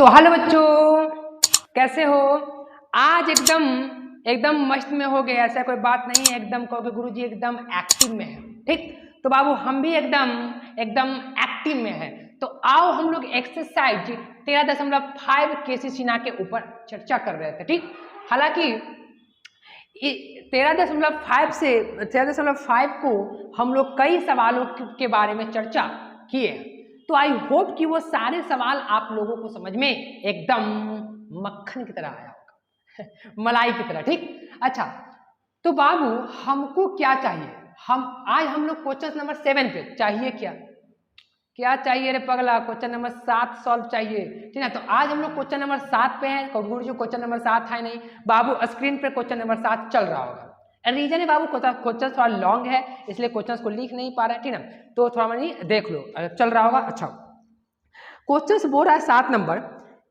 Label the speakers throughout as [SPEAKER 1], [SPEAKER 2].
[SPEAKER 1] तो हेलो बच्चों, कैसे हो? आज एकदम एकदम मस्त में हो गए, ऐसा कोई बात नहीं है। एकदम कहोगे गुरुजी एकदम एक्टिव में है, ठीक? तो बाबू हम भी एकदम एकदम एक्टिव में है। तो आओ हम लोग एक्सरसाइज 13.5 केसी के ऊपर चर्चा कर रहे थे, ठीक? हालांकि 13.5 से 13.5 को हम लोग कई सवालों के बारे में चर्चा किए। तो आई होप कि वो सारे सवाल आप लोगों को समझ में एकदम मक्खन की तरह आया होगा मलाई की तरह, ठीक? अच्छा, तो बाबू हमको क्या चाहिए? हम लोग क्वेश्चन नंबर 7 पे चाहिए। क्या चाहिए रे पगला? क्वेश्चन नंबर 7 सॉल्व चाहिए, ठीक है? तो आज हम लोग क्वेश्चन नंबर 7 पे हैं। गुरुजी क्वेश्चन नंबर 7 है नहीं बाबू, स्क्रीन पे क्वेश्चन नंबर 7 चल रहा होगा। रीजन है बाबू, क्वेश्चन थोड़ा लॉन्ग है इसलिए क्वेश्चन को लिख नहीं पा रहा है, ठीक है? तो थोड़ा मनी देख लो, चल रहा होगा। अच्छा, क्वेश्चन बोल रहा है 7 नंबर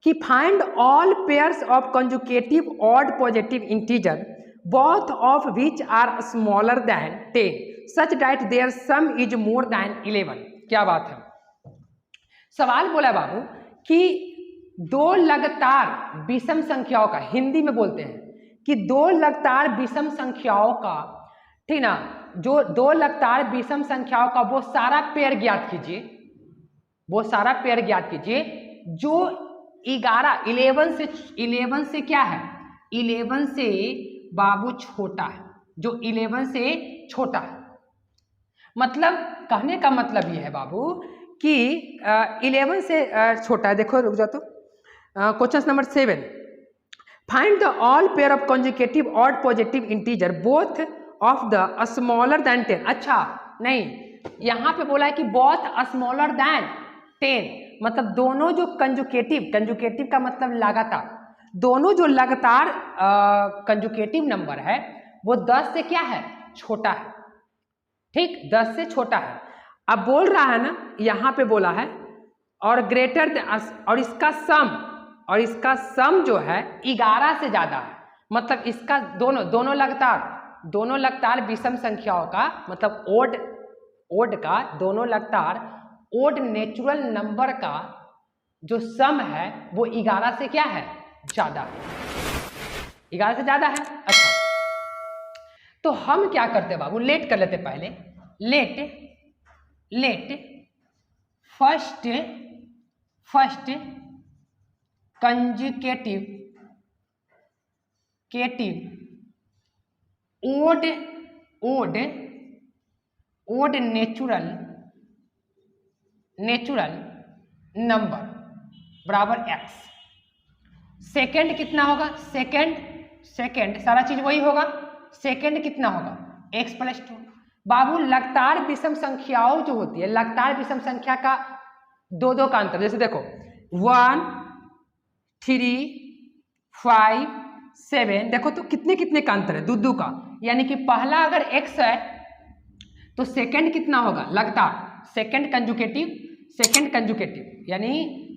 [SPEAKER 1] कि find all pairs of consecutive odd positive integer both of which are smaller than 10 such that their sum is more than 11। क्या बात है? सवाल बोला बाबू कि दो लगातार विषम संख्याओं का, हिंदी में बोलते हैं कि दो लगातार विषम संख्याओं का, ठीक ना, जो दो लगातार विषम संख्याओं का वो सारा पेयर ज्ञात कीजिए। वो सारा पेयर ज्ञात कीजिए जो 11 से क्या है? 11 से बाबू छोटा है, जो 11 से छोटा है। मतलब कहने का मतलब ये है बाबू कि 11 से छोटा है। देखो रुक जाओ तो, question number 7, find the all pair of consecutive odd positive integer both of the smaller than 10। अच्छा नहीं, यहाँ पे बोला है कि बोथ स्मॉलर देन 10, मतलब दोनों जो कंजुगेटिव का मतलब लगातार, दोनों जो लगातार कंजुगेटिव नंबर है वो 10 से क्या है? छोटा है, ठीक? 10 से छोटा है। अब बोल रहा है ना, यहाँ पे बोला है और ग्रेटर, और इसका सम जो है 11 से ज्यादा है। मतलब इसका दोनों लगातार विषम संख्याओं का, मतलब ओड का, दोनों लगातार ओड नेचुरल नंबर का जो सम है वो 11 से क्या है? ज्यादा है, 11 से ज्यादा है। अच्छा, तो हम क्या करते बाबू, लेट कर लेते पहले। Let first consecutive odd natural number बराबर x। सेकंड कितना होगा? सेकंड सारा चीज वही होगा। सेकंड कितना होगा? x + 2। बाबू लगातार विषम संख्याओं जो होती है, लगातार विषम संख्या का दो का अंतर, जैसे देखो 1 3 5 7, देखो तो कितने का अंतर है? दो का। यानी कि पहला अगर x है तो सेकंड कितना होगा? लगातार सेकंड कंजुगेटिव, यानी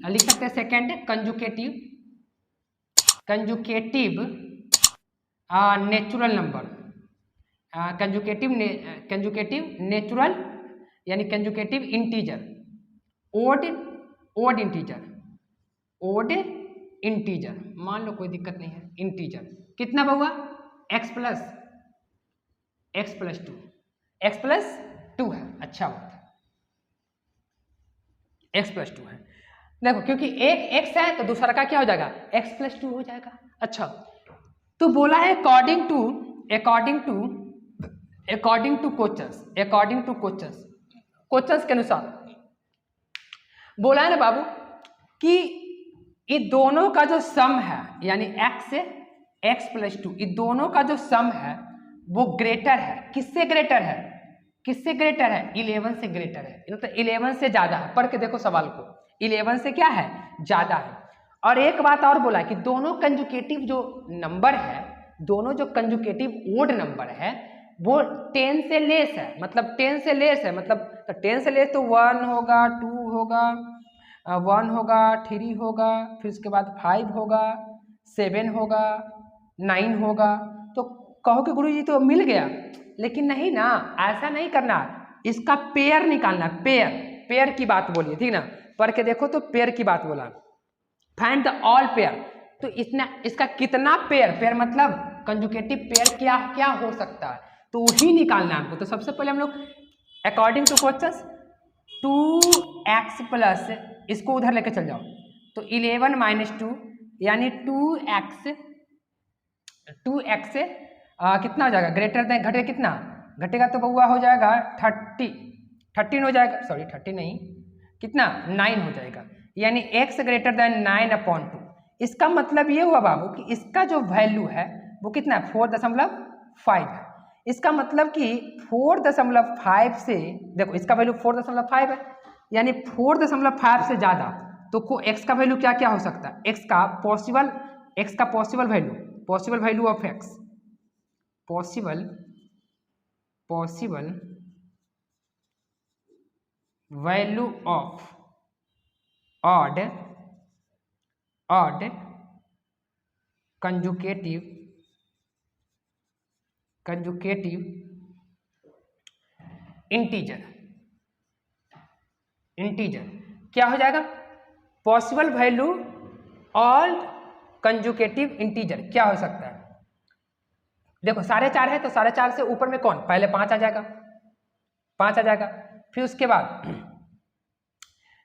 [SPEAKER 1] लिख सकते हैं second conjugative natural number, conjugative natural, यानी कंजुगेटिव इंटीजर, ओड इंटीजर, मान लो कोई दिक्कत नहीं है। इंटीजर कितना हुआ? x + 2 है। अच्छा बात है, x + 2 है। देखो क्योंकि एक x है तो दूसरा का क्या हो जाएगा? x + 2 हो जाएगा। अच्छा, तो बोला है अकॉर्डिंग टू क्वेश्चंस के अनुसार बोला है ना बाबू कि ये दोनों का जो सम है, यानी x + 2, ये दोनों का जो सम है वो ग्रेटर है। किससे ग्रेटर है? 11 से ग्रेटर है, मतलब 11 से ज्यादा है। पढ़ के देखो सवाल को, 11 से क्या है? ज्यादा है। और एक बात और बोला है कि दोनों कंजुगेटिव जो नंबर है, दोनों जो कंजुगेटिव ओड नंबर है वो 10 से लेस है। मतलब 10 से लेस है, मतलब 10 से लेस तो 1 होगा, 2 होगा, 1 होगा, 3 होगा, फिर उसके बाद 5 होगा, 7 होगा, 9 होगा। तो कहो कि गुरुजी तो मिल गया, लेकिन नहीं ना, ऐसा नहीं करना। इसका पेयर निकालना, पेयर की बात बोलिए, ठीक ना? पढ़ के देखो तो पेयर की बात बोला। Find the all pair. तो इसका कितना पेयर मतलब कंजुगेटिव पेयर क्या क्या हो सकता है, तो वही निकालना है हमको। तो सबसे पहले हम लोग according to question 2x plus, इसको उधर लेके चल जाओ, तो 11 माइनस 2 यानी 2x कितना हो जाएगा, ग्रेटर देन, घटेगा कितना, घटेगा तो बउआ हो जाएगा 13 हो जाएगा, सॉरी 30 नहीं, कितना 9 हो जाएगा, यानी x ग्रेटर देन 9/2। इसका मतलब ये हुआ बाबू कि इसका जो वैल्यू है वो कितना है, 4.5 है। इसका मतलब कि 4.5 से, देखो इसका वैल्यू 4.5 है, यानी 4.5 से ज्यादा, तो x का वैल्यू क्या क्या हो सकता है, x का possible value of x, possible value of odd conjugative integer क्या हो जाएगा, possible value all conjugative integer क्या हो सकता है। देखो 4.5 है तो 4.5 से ऊपर में कौन, पहले 5 आ जाएगा, फिर उसके बाद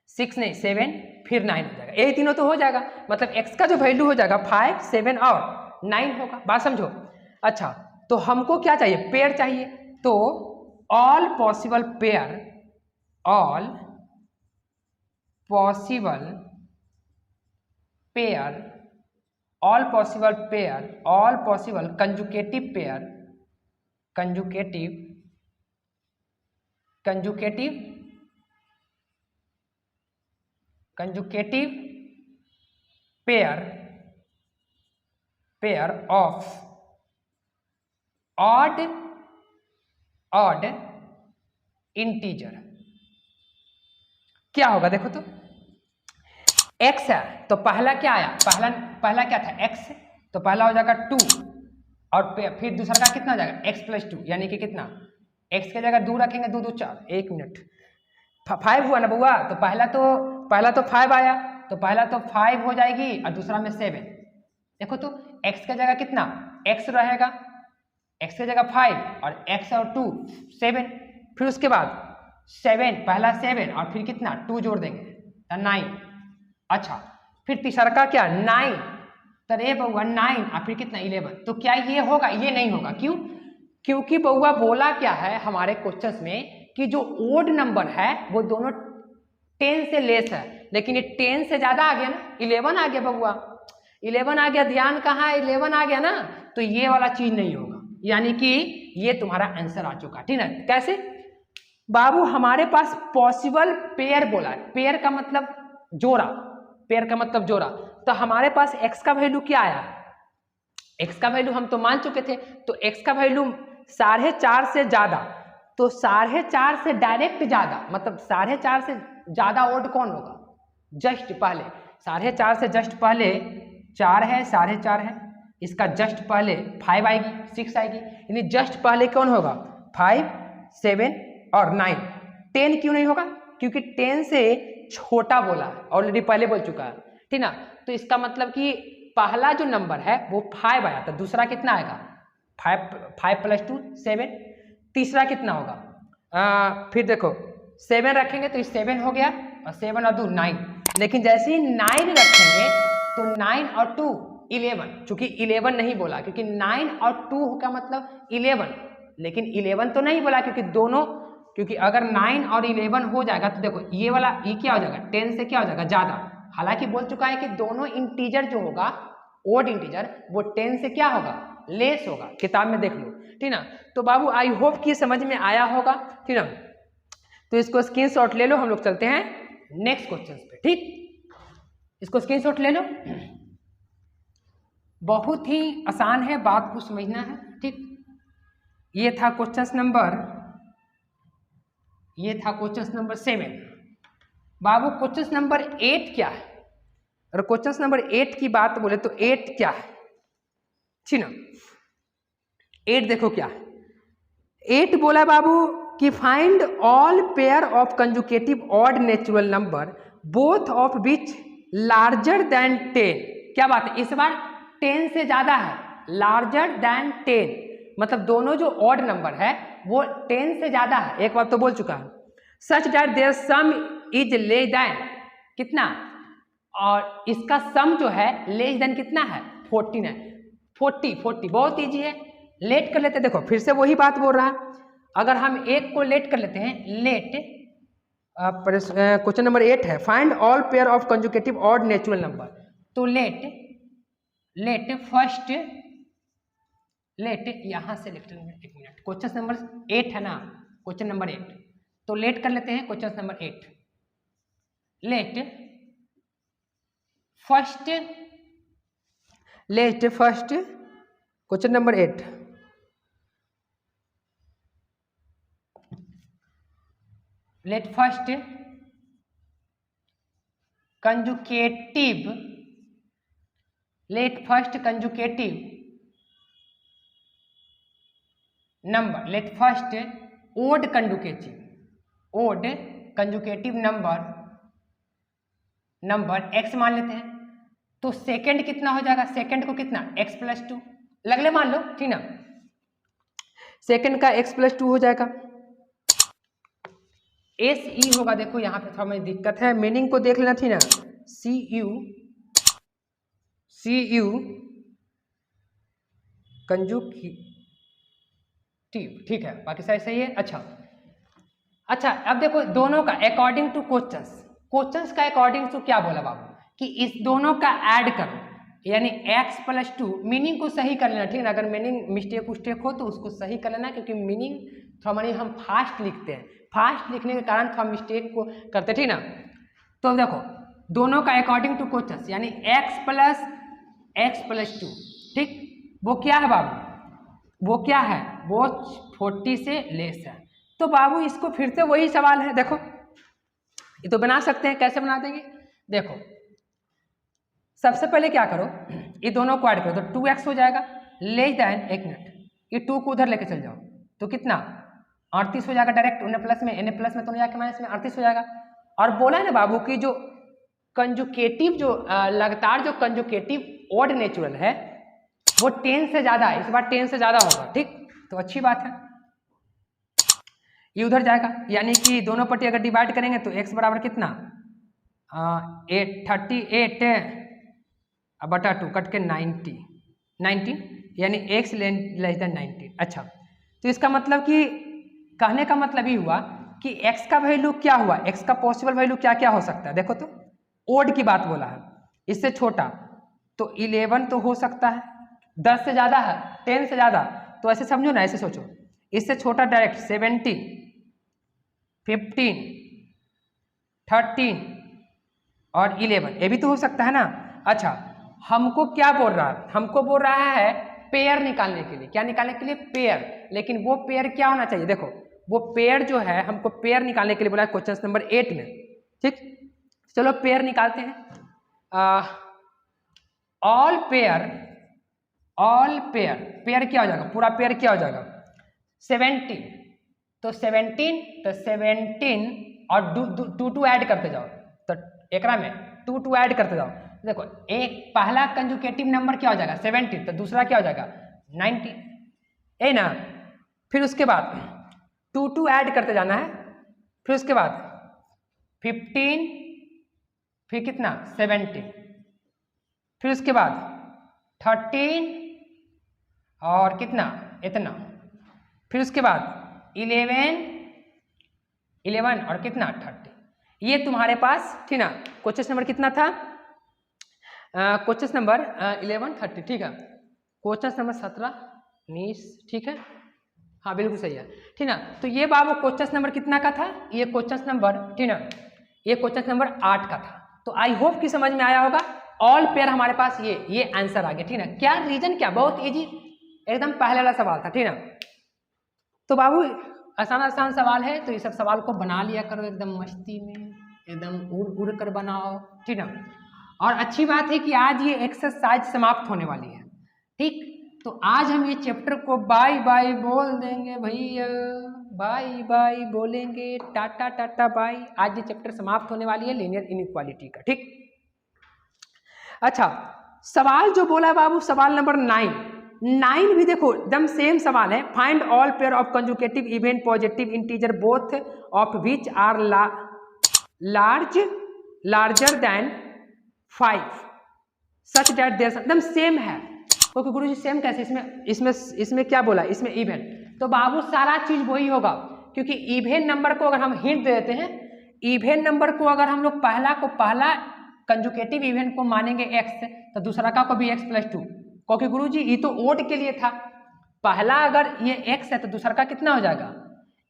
[SPEAKER 1] 6 नहीं 7, फिर 9 हो जाएगा, यही तीनों तो हो जाएगा। मतलब x का जो वैल्यू हो जाएगा 5, 7 और 9 होगा, बात समझो। अच्छा तो हमको क्या चाहिए, पेयर चाहिए, तो all possible conjugative pair of odd integer क्या होगा, देखो तो x है तो पहला क्या आया, पहला क्या था x, तो पहला हो जाएगा 2 और फिर दूसरा का कितना हो जाएगा x + 2, यानी कि कितना, x की जगह 2 रखेंगे, 2 2 4, 1 मिनट 5 हुआ ना बुआ, तो पहला तो 5 आया, तो पहला तो 5 हो जाएगी और दूसरा में 7। देखो तो x की जगह कितना, x रहेगा, x की जगह 5 और x और 2 7, फिर उसके बाद 7, पहला 7 और फिर कितना 2 जोड़ देंगे तो 9। अच्छा फिर तीसरा का क्या 9, तो रे बउआ 9 और फिर कितना 11, तो क्या ये होगा, ये नहीं होगा, क्यों, क्योंकि बउआ बोला क्या है हमारे क्वेश्चंस में कि जो ओड नंबर है वो दोनों 10 से लेस है, लेकिन ये 10 से ज्यादा आ गया ना, 11 आ गया बउआ, 11 आ गया, ध्यान कहाँ है, 11 आ गया ना, तो ये वाला चीज नहीं होगा, यानी कि ये तुम्हारा आंसर आ चुका, ठीक है। कैसे बाबू, हमारे पास पॉसिबल पेयर बोला है, पेयर का मतलब जोड़ा, तो हमारे पास x का वैल्यू क्या आया, x का वैल्यू हम तो मान चुके थे, तो x का वैल्यू 4.5 से ज्यादा, तो 4.5 से डायरेक्ट ज्यादा, मतलब 4.5 से ज्यादा ओड कौन होगा, जस्ट पहले 4.5 से जस्ट पहले 4 है, 4.5 है, इसका जस्ट पहले 5 आएगी, 6 आएगी, यानी जस्ट पहले कौन होगा 5, 7 और 9। 10 क्यों नहीं होगा, क्योंकि 10 से छोटा बोला है, ऑलरेडी पहले बोल चुका है, ठीक ना। तो इसका मतलब कि पहला जो नंबर है वो 5 आया, तो दूसरा कितना आएगा 5 + 2 7, तीसरा कितना होगा, फिर देखो 7 रखेंगे तो 7 हो गया और 7 और 2 9, लेकिन जैसे ही 9 रखेंगे तो 9 और 2 11, चूंकि 11 नहीं बोला क्योंकि 9 और 2 का मतलब 11, लेकिन 11 तो नहीं बोला क्योंकि अगर 9 और 11 हो जाएगा तो देखो ये वाला ये क्या हो जाएगा 10 से क्या हो जाएगा ज्यादा, हालांकि बोल चुका है कि दोनों इंटीजर जो होगा ओड इंटीजर वो 10 से क्या होगा लेस होगा, किताब में देख लो, ठीक ना। तो बाबू आई होप कि समझ में आया होगा, ठीक ना। तो इसको स्क्रीनशॉट ले लो, हम लोग चलते हैं नेक्स्ट क्वेश्चन पे, ठीक, इसको स्क्रीनशॉट ले लो, बहुत ही आसान है, बात को समझना है, ठीक। ये था क्वेश्चन नंबर 7। बाबू क्वेश्चन नंबर 8 क्या है, और क्वेश्चन नंबर 8 की बात बोले तो 8 क्या है, ठीक ना। 8 देखो क्या है, 8 बोला बाबू कि find all pair of consecutive odd natural number both of which larger than 10, क्या बात है, इस बार 10 से ज्यादा है, लार्जर देन 10, मतलब दोनों जो ऑड नंबर है वो 10 से ज्यादा है, एक बार तो बोल चुका है। Such that their sum is less than कितना, और इसका सम जो है लेस देन कितना है 14 है, 40 बहुत इजी है, लेट कर लेते हैं। देखो फिर से वही बात बोल रहा है, अगर हम एक को लेट कर लेते हैं, लेट क्वेश्चन नंबर 8 है, find all pair of consecutive odd natural number, तो लेट फर्स्ट, लेट यहां से लेट, एक मिनट, क्वेश्चन नंबर 8 है ना, क्वेश्चन नंबर 8, तो लेट कर लेते हैं question number 8, let first question number 8, let first consecutive, let first consecutive number, let first odd consecutive number x मान लेते हैं, तो सेकंड कितना हो जाएगा, सेकंड को कितना x + 2 लगले मान लो, ठीक ना, सेकंड का x + 2 हो जाएगा, SE होगा, देखो यहाँ पे थोड़ा मुझे दिक्कत है, मीनिंग को देख लेना थी ना, CU कंजुगेटिव, ठीक है, बाकी सारे सही है। अच्छा अब देखो दोनों का अकॉर्डिंग टू क्वेश्चंस का अकॉर्डिंग टू क्या बोला बाबू, कि इस दोनों का ऐड करो, यानी x + 2, मीनिंग को सही कर लेना, ठीक है, अगर मीनिंग मिस्टेक हो तो उसको सही कर लेना, क्योंकि मीनिंग थोड़ा हम फास्ट लिखते हैं, फास्ट लिखने के कारण थोड़ा मिस्टेक को करते, ठीक ना। तो देखो दोनों का अकॉर्डिंग टू क्वेश्चंस, यानी x + 2, ठीक, वो क्या है बाबू, वो क्या है, वो 40 से लेस है, तो बाबू इसको फिर से वही सवाल है, देखो ये तो बना सकते हैं, कैसे बना देंगे, देखो सबसे पहले क्या करो, ये दोनों को ऐड करो, तो 2x हो जाएगा, लेस देन, एक मिनट, ये 2 को उधर लेके चल जाओ, तो कितना 38 हो जाएगा, डायरेक्ट n प्लस में तो नहीं जाके माइनस में 38 हो जाएगा। और बोला है ना बाबू की जो कंजुगेटिव, जो लगातार जो कंजुगेटिव ऑड नेचुरल है वो 10 से ज्यादा है, इस बार 10 से ज्यादा होगा, ठीक, तो अच्छी बात है, ये उधर जाएगा, यानी कि दोनों पट्टी अगर डिवाइड करेंगे तो x बराबर कितना 38/2 कट के 90, यानी x लेस देन 90। अच्छा तो इसका मतलब कि कहने का मतलब ये हुआ कि x का वैल्यू क्या हुआ, x का पॉसिबल वैल्यू क्या क्या हो सकता है, देखो तो ओड की बात बोला है, इससे छोटा तो 11 तो हो सकता है, 10 से ज्यादा है, 10 से ज्यादा, तो ऐसे समझो ना, ऐसे सोचो, इससे छोटा डायरेक्ट 17, 15, 13 और 11, ये भी तो हो सकता है ना। अच्छा हमको क्या बोल रहा है, हमको बोल रहा है पेयर निकालने के लिए, क्या निकालने के लिए, पेयर, लेकिन वो पेयर क्या होना चाहिए, देखो वो पेयर जो है हमको पेयर निकालने के लिए बोला है क्वेश्चन नंबर 8 में, ठीक, चलो पेयर निकालते हैं, ऑल पेयर पेयर क्या हो जाएगा, पूरा पेयर क्या हो जाएगा 17, तो 17 और 2 ऐड करते जाओ, तो एकरा में 2 ऐड करते जाओ, देखो एक पहला कंजुगेटिव नंबर क्या हो जाएगा 70, तो दूसरा क्या हो जाएगा 90, ए ना, फिर उसके बाद 2 ऐड करते जाना है, फिर उसके बाद 15, फिर कितना 70, फिर उसके बाद 13 और कितना इतना, फिर उसके बाद 11 और कितना 30, ये तुम्हारे पास, ठीक ना, क्वेश्चन नंबर कितना था, क्वेश्चन नंबर 11 30, ठीक है, क्वेश्चन नंबर 17 19, ठीक है, हाँ बिल्कुल सही है, ठीक ना। तो ये बाबू क्वेश्चन नंबर कितना का था, ये क्वेश्चन नंबर, ठीक ना, ये क्वेश्चन नंबर 8 का था, तो आई होप कि समझ में आया होगा, ऑल पेयर हमारे पास ये आंसर आ गया, ठीक ना, क्या रीजन, क्या बहुत इजी, एकदम पहले वाला सवाल था, ठीक ना। तो बाबू आसान सवाल है, तो ये सब सवाल को बना लिया करो एकदम मस्ती में, एकदम उड़ कर बनाओ, ठीक ना। और अच्छी बात है कि आज ये एक्सरसाइज समाप्त होने वाली है, ठीक, तो आज हम ये चैप्टर को बाय बाय बोल देंगे भैया, बाय बाय बोलेंगे, टाटा टाटा बाय, आज ये चैप्टर समाप्त होने वाली है लीनियर इनइक्वालिटी का, ठीक। अच्छा, सवाल जो बोला बाबू सवाल नंबर 9 भी देखो एकदम सेम सवाल है। Find all pair of conjugative event positive integer both of which are larger than 5 such that their, एकदम सेम है। ओके गुरुजी सेम कैसे, इसमें क्या बोला, इसमें इवेंट, तो बाबू सारा चीज वही होगा, क्योंकि इवेंट नंबर को अगर हम हिंट दे देते हैं, इवेंट नंबर को अगर हम लोग पहला कंजुगेटिव इवेंट को मानेंगे x, तो दूसरा का भी x + 2, क्योंकि गुरुजी ये तो ओड के लिए था, पहला अगर ये x है तो दूसरा का कितना हो जाएगा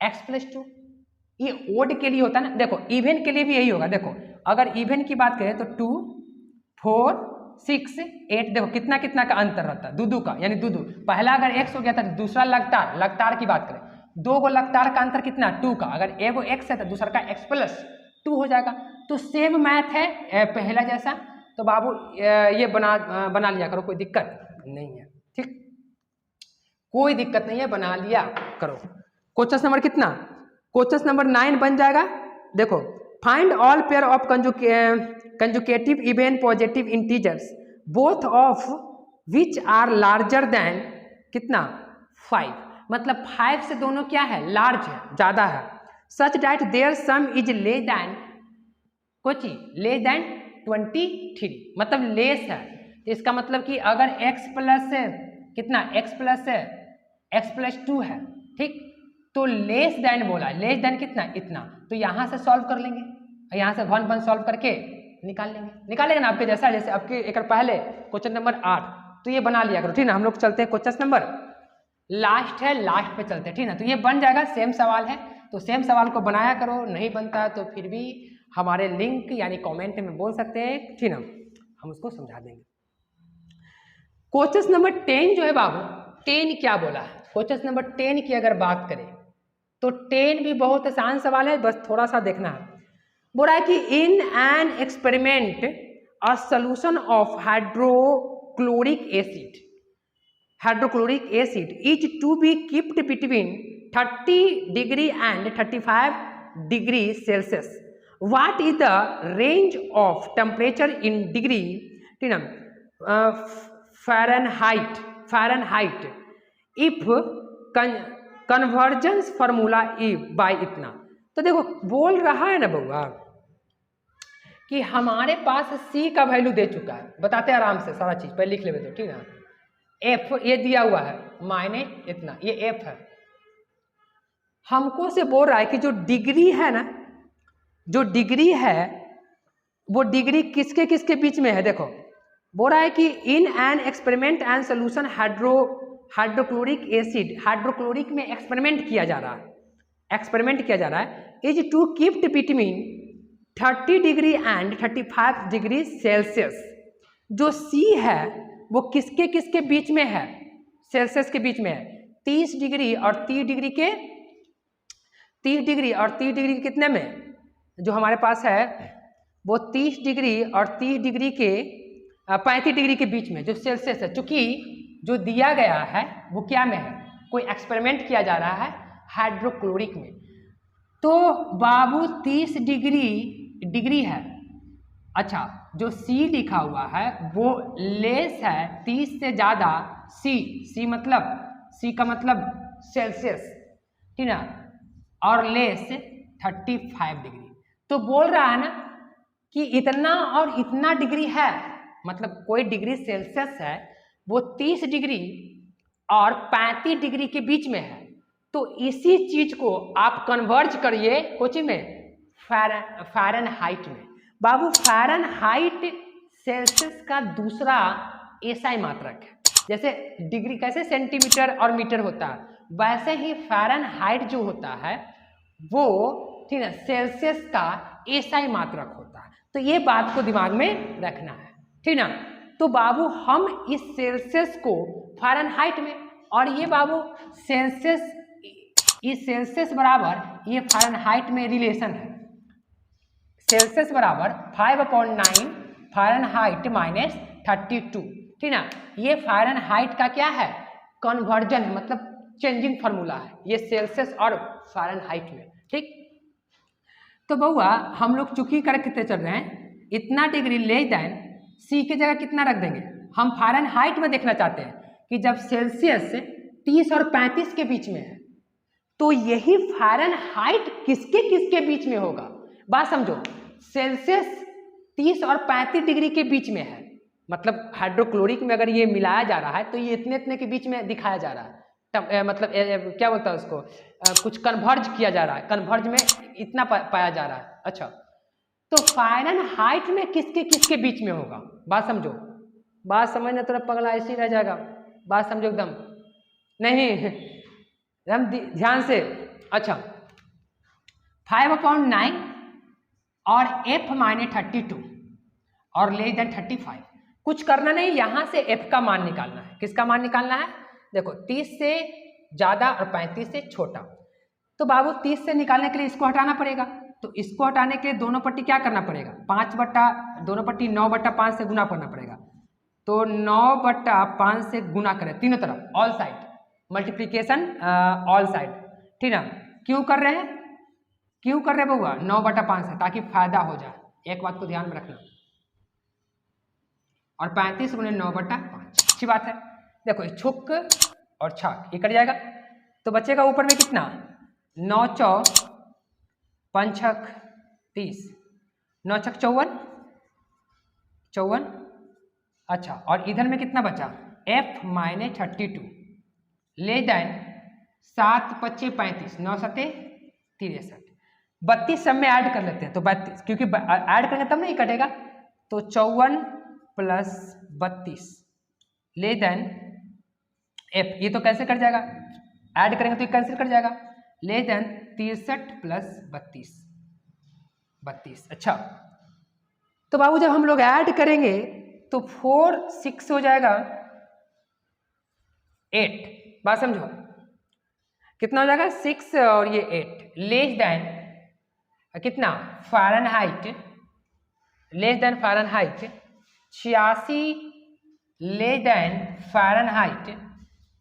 [SPEAKER 1] x + 2, ये ओड के लिए होता है ना। देखो इवेंट के लिए भी यही होगा। देखो अगर इवेंट की बात करें तो 2, 4, 6, 8, देखो कितना कितना का अंतर रहता है, दो का, यानी दो। पहला अगर x हो गया था, दूसरा लगातार की बात करें, 2 गो लगातार का अंतर कितना 2 का, अगर एगो x है तो दूसरा का x + 2 हो जाएगा। तो सेम मैथ है पहला जैसा, तो बाबू ये बना लिया करो, कोई दिक्कत नहीं है, ठीक, कोई दिक्कत नहीं है, बना लिया करो। क्वेश्चन नंबर कितना, क्वेश्चन नंबर 9 बन जाएगा। देखो find all pair of conjugative event positive integers both of which are larger than कितना 5, मतलब 5 से दोनों क्या है, लार्ज है, ज्यादा है। Such that their sum is less than less than 23, मतलब लेस है, तो इसका मतलब कि अगर x प्लस कितना x + 2 है, ठीक, तो लेस देन बोला, लेस देन कितना इतना, तो यहाँ से सॉल्व कर लेंगे, यहाँ से 1 सॉल्व करके निकालेंगे ना आपके जैसा, जैसे आपके एक पहले क्वेश्चन नंबर 8, तो ये बना लिया करो, ठीक ना। हम लोग चलते हैं क्वेश्चन नंबर लास्ट पे चलते हैं, ठीक ना। तो ये बन जाएगा, सेम सवाल है, तो सेम सवाल को बनाया करो, नहीं बनता है तो फिर भी हमारे लिंक यानी कमेंट में बोल सकते हैं, ठीक ना, हम उसको समझा देंगे। क्वेश्चन नंबर 10 जो है बाबू, 10 क्या बोला है, क्वेश्चन नंबर 10 की अगर बात करें तो 10 भी बहुत आसान सवाल है, बस थोड़ा सा देखना है। बोल रहा है कि in an experiment a solution of hydrochloric acid is to be keeped between 30 degree and 35 degree Celsius. What is the range of temperature in degree, ठीक ना, Fahrenheit if convergence formula is by इतना। तो देखो बोल रहा है ना बउआ कि हमारे पास C का वैल्यू दे चुका है, बताते आराम से सारा चीज, पहले लिख लेते तो, ठीक है। F ये दिया हुआ है माइनस इतना, ये F है, हमको से बोल रहा है कि जो डिग्री है ना, जो डिग्री है वो डिग्री किसके किसके बीच में है। देखो बोल रहा है कि in an experiment and solution hydrochloric acid, hydrochloric में एक्सपेरिमेंट किया जा रहा है, is to keeped between 30 degree and 35 degree Celsius. जो सी है वो किसके किसके बीच में है, सेल्सियस के बीच में है, 30 डिग्री और 30 डिग्री के 30 डिग्री और 30 डिग्री कितने में, जो हमारे पास है वो 30 डिग्री और 30 डिग्री के 35 डिग्री के बीच में जो सेल्सियस है। चूंकि जो दिया गया है वो क्या में है, कोई एक्सपेरिमेंट किया जा रहा है हाइड्रोक्लोरिक में, तो बाबू 30 डिग्री है। अच्छा जो C लिखा हुआ है वो लेस है 30 से ज्यादा, C मतलब C का मतलब सेल्सियस, ठीक ना, और लेस 35 डिग्री। तो बोल रहा है ना कि इतना और इतना डिग्री है, मतलब कोई डिग्री सेल्सियस है वो 30 डिग्री और 35 डिग्री के बीच में है, तो इसी चीज को आप कन्वर्ज करिए कोचिंग में फ़ारेनहाइट में। बाबू फ़ारेनहाइट सेल्सियस का दूसरा एसआई मात्रक है, जैसे डिग्री कैसे सेंटीमीटर और मीटर होता है, वैसे ही फ़ारेनहाइट जो होता है वो, ठीक है, सेल्सियस का एसआई मात्रक होता है। तो ये बात को दिमाग में रखना है, ठीक ना। तो बाबू हम इस सेल्सियस को फ़ारेनहाइट में, और ये बाबू सेल्सियस, इस सेल्सियस बराबर ये फ़ारेनहाइट में रिलेशन है, सेल्सियस बराबर 5/9 फ़ारेनहाइट -32, ठीक ना। ये फ़ारेनहाइट का क्या है, कन्वर्जन है, मतलब चेंजिंग फार्मूला है ये सेल्सियस और फ़ारेनहाइट में, ठीक। तो बउआ हम लोग चुकी करके चल रहे हैं, इतना डिग्री लेस देन सी की जगह कितना रख देंगे, हम फ़ारेनहाइट में देखना चाहते हैं कि जब सेल्सियस 30 और 35 के बीच में है तो यही फ़ारेनहाइट किसके किसके बीच में होगा। बात समझो, सेल्सियस 30 और 35 डिग्री के बीच में है, मतलब हाइड्रोक्लोरिक में अगर ये मिलाया जा रहा है तो ये इतने इतने के बीच में दिखाया जा रहा है, मतलब क्या बोलता है उसको, कुछ कन्वर्ज किया जा रहा है, कन्वर्ज में इतना पाया जा रहा है। अच्छा, तो फ़ारेनहाइट में किसके किसके बीच में होगा। बात समझो, बात समझना, थोड़ा पगला ऐसे ही रह जाएगा, बात समझो एकदम, नहीं एकदम ध्यान से। अच्छा, 5/9 और F-32 और लेस देन 35, कुछ करना नहीं, यहां से F का मान निकालना है। किसका मान निकालना है, देखो 30 से ज्यादा और 35 से छोटा। तो बाबू 30 से निकालने के लिए इसको हटाना पड़ेगा, तो इसको हटाने के लिए दोनों पट्टी क्या करना पड़ेगा, 9/5 से गुना करना पड़ेगा। तो 9/5 से गुना करें तीनों तरफ, all side, multiplication all side, ठीक ना। क्यों कर रहे हैं, क्यों कर रहे बउआ, 9/5 से, ताकि फायदा हो जाए, एक बात को ध्यान में रखना। और 35 गुने 9/5, अच्छी बात है। देखो छुक और छाक ये कट जाएगा, तो बचेगा ऊपर में कितना, 9 चौ 5 छक 30, 9 छक 54। अच्छा, और इधर में कितना बचा, F-32 लेस देन 7 × 5 = 35, 9 × 7 = 63, 32 सब में ऐड कर लेते हैं, तो 32, क्योंकि ऐड करेंगे तब नहीं कटेगा, तो 54 + 32 लेस देन F, ये तो कैंसिल कर जाएगा, ऐड करेंगे तो ये कैंसिल कर जाएगा, लेस देन 63 + 32। अच्छा, तो बाबू जब हम लोग ऐड करेंगे तो 4 6 हो जाएगा 8, बात समझो, कितना हो जाएगा 6 और ये 8, लेस देन कितना, Fahrenheit, less than Fahrenheit 86 less than Fahrenheit,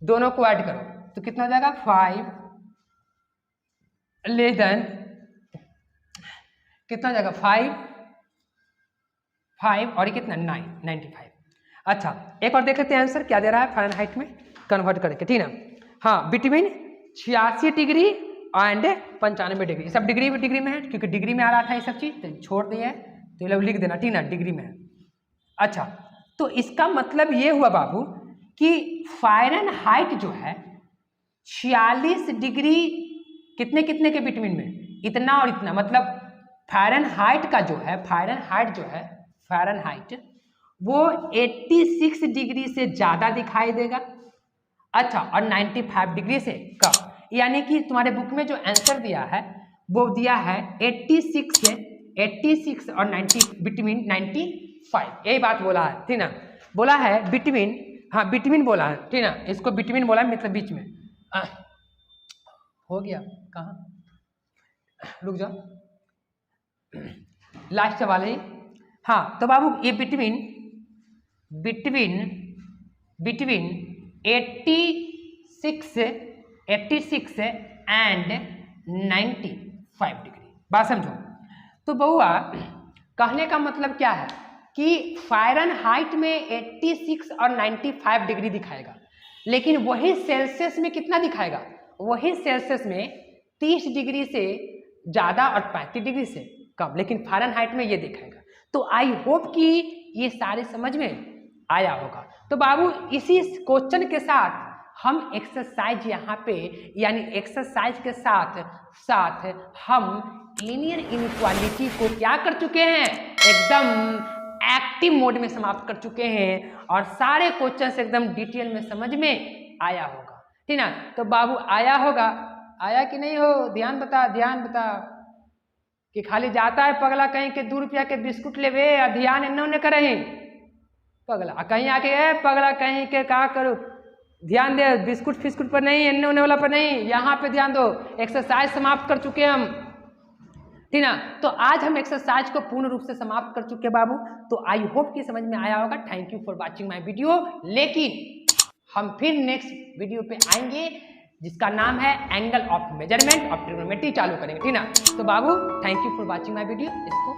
[SPEAKER 1] दोनों को ऐड करो तो कितना हो जाएगा 5 लेस देन, कितना हो जाएगा 5 और ये कितना 95। अच्छा, एक और देख लेते हैं आंसर क्या दे रहा है फ़ारेनहाइट में कन्वर्ट करके, ठीक ना। हाँ, बिटवीन 86 डिग्री एंड 95 डिग्री, सब डिग्री में है, क्योंकि डिग्री में आ रहा था ये सब चीज़, तो छोड़ दिए है, तो ये लोग लिख देना, ठीक ना, डिग्री में है। अच्छा, तो इसका मतलब ये हुआ बाबू कि फ़ारेनहाइट जो है 46 डिग्री कितने कितने के बिटवीन में, इतना और इतना, मतलब फ़ारेनहाइट का जो है, फ़ारेनहाइट वो 86 डिग्री से ज़्यादा दिखाई देगा। अच्छा, और 95 डिग्री से कम, यानी कि तुम्हारे बुक में जो आंसर दिया है वो दिया है 86 और 90 बिटवीन 95, यही बात बोला है, ठीक ना, बोला है बिटवीन, हाँ बिटवीन बोला है, ठीक ना, इसको बिटवीन बोला है, मतलब बीच में। हो गया, कहाँ, रुक जाओ, लास्ट सवाल है। हाँ, तो बाबू ये बिटवीन 86 एंड 95 डिग्री, बात समझो। तो बउआ कहने का मतलब क्या है कि फ़ारेनहाइट में 86 और 95 डिग्री दिखाएगा, लेकिन वही सेल्सियस में कितना दिखाएगा, वही सेल्सियस में 30 डिग्री से ज़्यादा और 35 डिग्री से कम, लेकिन फ़ारेनहाइट में ये दिखाएगा। तो आई होप कि ये सारे समझ में आया होगा। तो बाबू इसी क्वेश्चन के साथ हम एक्सरसाइज यहाँ पे, यानी एक्सरसाइज के साथ साथ हम लीनियर इनइक्वालिटी को क्या कर चुके हैं, एकदम एक्टिव मोड में समाप्त कर चुके हैं, और सारे क्वेश्चन एकदम डिटेल में समझ में आया होगा, ठीक ना। तो बाबू आया होगा, आया कि नहीं हो, ध्यान बता कि खाली जाता है पगला कहीं के 2 रुपया के बिस्कुट लेवे, ध्यान इन्होंने करे पगला, कहीं आके पगला कहीं के का करो, ध्यान दे, बिस्कुट फिस्कुट पर नहीं, इन्ने उन्ने वाला पर नहीं, यहाँ पे ध्यान दो। एक्सरसाइज समाप्त कर चुके हैं हम, ठीक ना। तो आज हम एक्सरसाइज को पूर्ण रूप से समाप्त कर चुके हैं बाबू। तो आई होप कि समझ में आया होगा। Thank you for watching my video. लेकिन हम फिर नेक्स्ट वीडियो पे आएंगे जिसका नाम है angle of measurement of trigonometry, चालू करेंगे, ठीक ना। तो बाबू thank you for watching my video, इसको